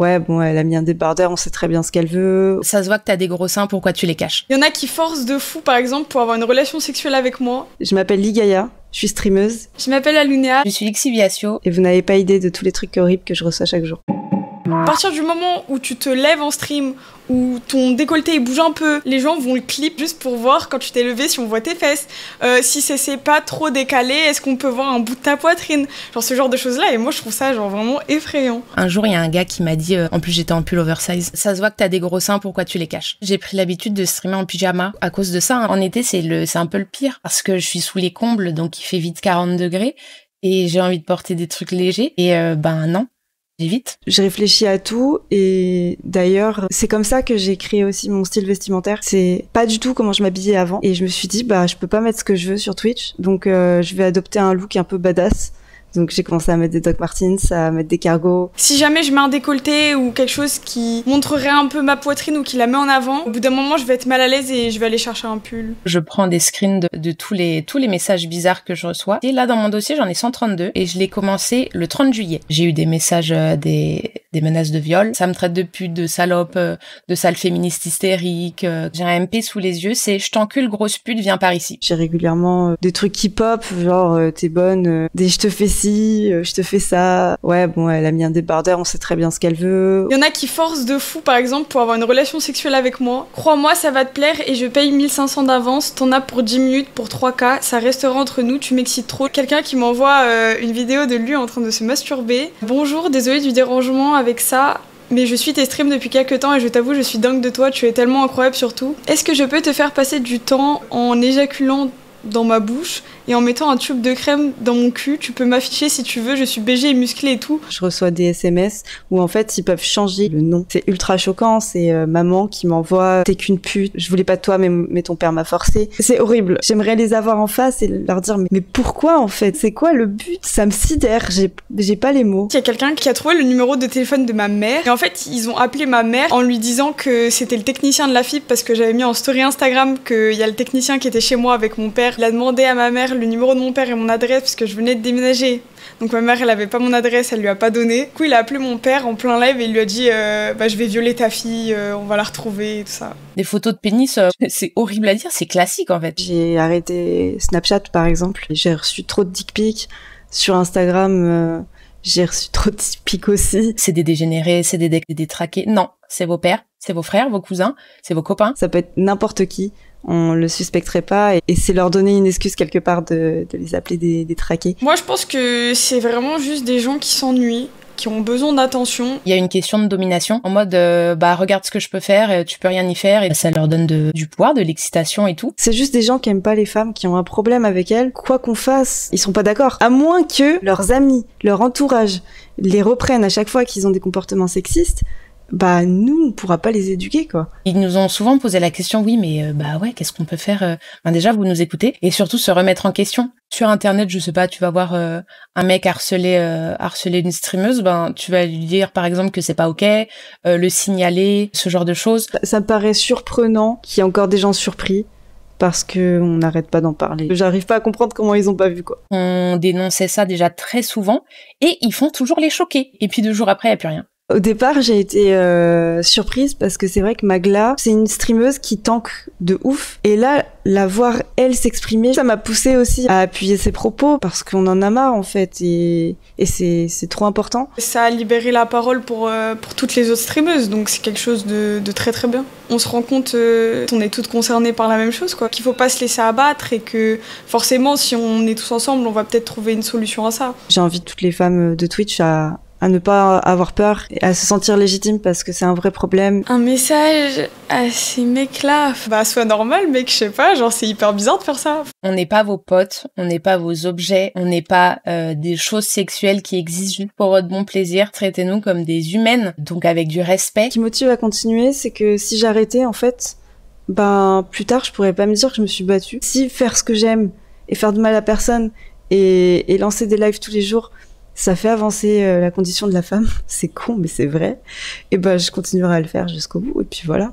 Ouais, bon, elle a mis un débardeur, on sait très bien ce qu'elle veut. Ça se voit que t'as des gros seins, pourquoi tu les caches? Il y en a qui forcent de fou, par exemple, pour avoir une relation sexuelle avec moi. Je m'appelle Ligaya, je suis streameuse. Je m'appelle Alunéa. Je suis Xiviatio. Et vous n'avez pas idée de tous les trucs horribles que je reçois chaque jour. À partir du moment où tu te lèves en stream, où ton décolleté bouge un peu, les gens vont le clip juste pour voir quand tu t'es levé si on voit tes fesses. Si c'est pas trop décalé, est-ce qu'on peut voir un bout de ta poitrine? Genre ce genre de choses-là, et moi je trouve ça genre vraiment effrayant. Un jour, il y a un gars qui m'a dit, en plus j'étais en pull oversize, ça se voit que t'as des gros seins, pourquoi tu les caches? J'ai pris l'habitude de streamer en pyjama à cause de ça. Hein. En été, c'est un peu le pire, parce que je suis sous les combles, donc il fait vite 40 degrés, et j'ai envie de porter des trucs légers, et non. Vite. J'ai réfléchi à tout et d'ailleurs c'est comme ça que j'ai créé aussi mon style vestimentaire. C'est pas du tout comment je m'habillais avant et je me suis dit je peux pas mettre ce que je veux sur Twitch, donc je vais adopter un look un peu badass. Donc j'ai commencé à mettre des Doc Martens, à mettre des cargos. Si jamais je mets un décolleté ou quelque chose qui montrerait un peu ma poitrine ou qui la met en avant, au bout d'un moment je vais être mal à l'aise et je vais aller chercher un pull. Je prends des screens de tous les messages bizarres que je reçois. Et là dans mon dossier j'en ai 132 et je l'ai commencé le 30 juillet. J'ai eu des messages, des menaces de viol. Ça me traite de pute, de salope, de sale féministe hystérique. J'ai un MP sous les yeux, c'est je t'encule grosse pute, viens par ici. J'ai régulièrement des trucs qui pop, genre t'es bonne, des je te fais je te fais ça. Ouais, bon, elle a mis un débardeur, on sait très bien ce qu'elle veut. Il y en a qui forcent de fou, par exemple, pour avoir une relation sexuelle avec moi. Crois-moi, ça va te plaire et je paye 1500 d'avance. T'en as pour 10 minutes, pour 3K. Ça restera entre nous, tu m'excites trop. Quelqu'un qui m'envoie une vidéo de lui en train de se masturber. Bonjour, désolé du dérangement avec ça. Mais je suis tes streams depuis quelques temps et je t'avoue, je suis dingue de toi. Tu es tellement incroyable surtout. Est-ce que je peux te faire passer du temps en éjaculant dans ma bouche et en mettant un tube de crème dans mon cul? Tu peux m'afficher si tu veux, je suis BG et musclée et tout. Je reçois des SMS où en fait ils peuvent changer le nom. C'est ultra choquant, c'est maman qui m'envoie t'es qu'une pute, je voulais pas de toi mais ton père m'a forcé. C'est horrible. J'aimerais les avoir en face et leur dire mais pourquoi en fait? C'est quoi le but? Ça me sidère, j'ai pas les mots. Il y a quelqu'un qui a trouvé le numéro de téléphone de ma mère et en fait ils ont appelé ma mère en lui disant que c'était le technicien de la fibre parce que j'avais mis en story Instagram qu'il y a le technicien qui était chez moi avec mon père. Il a demandé à ma mère le numéro de mon père et mon adresse parce que je venais de déménager. Donc ma mère elle avait pas mon adresse, elle lui a pas donné. Du coup il a appelé mon père en plein live et il lui a dit je vais violer ta fille, on va la retrouver et tout ça. Des photos de pénis, c'est horrible à dire, c'est classique en fait. J'ai arrêté Snapchat par exemple, j'ai reçu trop de dick pics. Sur Instagram, j'ai reçu trop de dick pics aussi. C'est des dégénérés, c'est des détraqués. Non, c'est vos pères, c'est vos frères, vos cousins, c'est vos copains. Ça peut être n'importe qui. On le suspecterait pas et c'est leur donner une excuse quelque part de les appeler des traqués. Moi je pense que c'est vraiment juste des gens qui s'ennuient, qui ont besoin d'attention. Il y a une question de domination en mode regarde ce que je peux faire, tu peux rien y faire et ça leur donne du pouvoir, de l'excitation et tout. C'est juste des gens qui aiment pas les femmes, qui ont un problème avec elles. Quoi qu'on fasse, ils sont pas d'accord. À moins que leurs amis, leur entourage les reprennent à chaque fois qu'ils ont des comportements sexistes. Nous, on pourra pas les éduquer, quoi. Ils nous ont souvent posé la question, oui, mais qu'est-ce qu'on peut faire? Déjà, vous nous écoutez, et surtout se remettre en question. Sur Internet, je sais pas, tu vas voir un mec harceler une streameuse, tu vas lui dire, par exemple, que c'est pas ok, le signaler, ce genre de choses. Ça me paraît surprenant qu'il y ait encore des gens surpris. Parce que on n'arrête pas d'en parler. J'arrive pas à comprendre comment ils ont pas vu, quoi. On dénonçait ça déjà très souvent, et ils font toujours les choquer. Et puis 2 jours après, il y a plus rien. Au départ, j'ai été surprise parce que c'est vrai que Magla, c'est une streameuse qui tank de ouf. Et là, la voir elle s'exprimer, ça m'a poussée aussi à appuyer ses propos parce qu'on en a marre en fait et c'est trop important. Ça a libéré la parole pour toutes les autres streameuses, donc c'est quelque chose de très très bien. On se rend compte qu'on est toutes concernées par la même chose, quoi. Qu'il faut pas se laisser abattre et que forcément, si on est tous ensemble, on va peut-être trouver une solution à ça. J'ai envie de toutes les femmes de Twitch à ne pas avoir peur et à se sentir légitime parce que c'est un vrai problème. Un message à ces mecs-là, sois normal mec, je sais pas, genre c'est hyper bizarre de faire ça. On n'est pas vos potes, on n'est pas vos objets, on n'est pas des choses sexuelles qui existent juste pour votre bon plaisir. Traitez-nous comme des humaines, donc avec du respect. Ce qui motive à continuer, c'est que si j'arrêtais en fait, plus tard je pourrais pas me dire que je me suis battue. Si faire ce que j'aime et faire de mal à personne et lancer des lives tous les jours, ça fait avancer la condition de la femme. C'est con, mais c'est vrai. Et je continuerai à le faire jusqu'au bout. Et puis voilà.